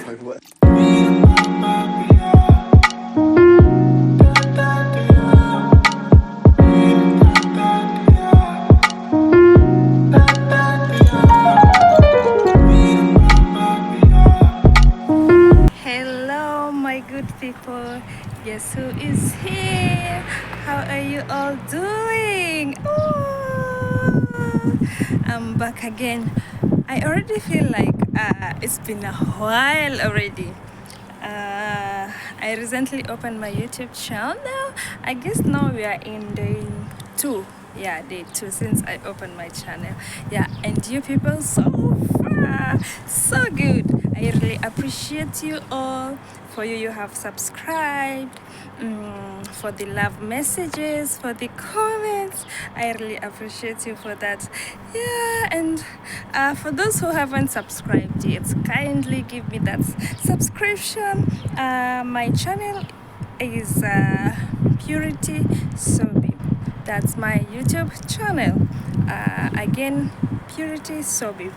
my voice. Hello, my good people. Guess who is here? How are you all doing? Ooh, I'm back again. I already feel like it's been a while already. I recently opened my YouTube channel. I guess now we are in day 2. Yeah, day 2 since I opened my channel. Yeah, and you people so far, so good. I really appreciate you all. For you have subscribed, for the love messages, for the comments. I really appreciate you for that. Yeah, and for those who haven't subscribed yet, kindly give me that subscription. My channel is Purity Sobi. That's my YouTube channel. Again, Purity Sobi.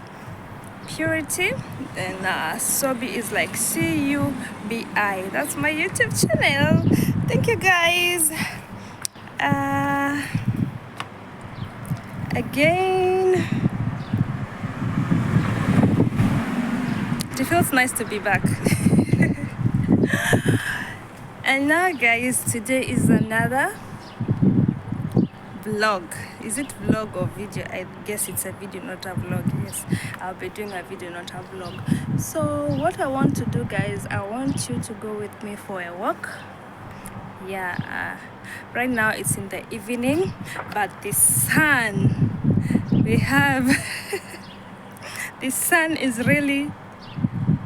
Purity and Sobi is like Cubi. That's my YouTube channel. Thank you guys. Again, it feels nice to be back. And now guys, today is another vlog. Is it vlog or video? I guess it's a video, not a vlog. Yes, I'll be doing a video, not a vlog. So what I want to do guys, I want you to go with me for a walk. Yeah, right now it's in the evening, but the sun we have the sun is really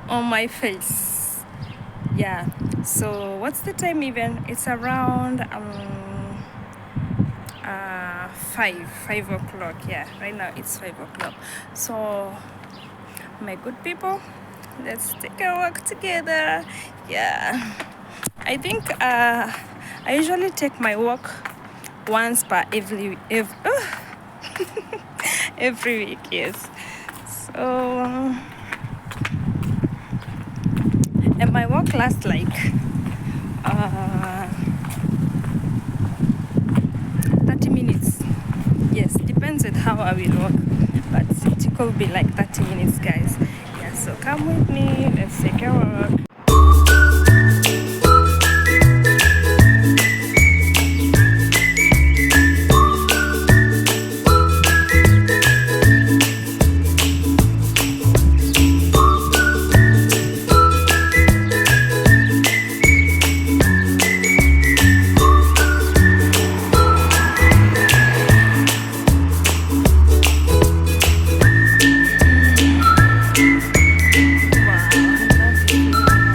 on my face. Yeah, so what's the time even? It's around 5 o'clock. Yeah, right now it's 5 o'clock. So my good people, let's take a walk together. Yeah, I think I usually take my walk once per every every week. Yes, so and my walk lasts like 30 minutes. Yes, depends on how I will walk, but it could be like 30 minutes guys. Yeah, so come with me, let's take a walk. Wow, I love it.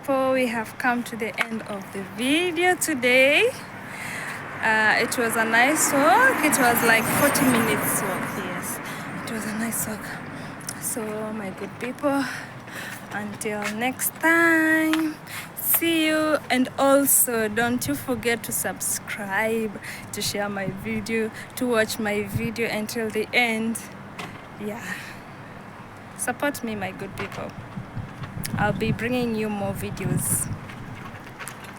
people, we have come to the end of the video today. It was a nice walk. It was like 40 minutes walk. Yes, it was a nice walk. So my good people, until next time, see you. And also don't you forget to subscribe, to share my video, to watch my video until the end. Yeah, support me, my good people. I'll be bringing you more videos.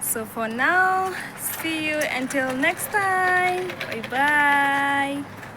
So for now, see you until next time. Bye bye.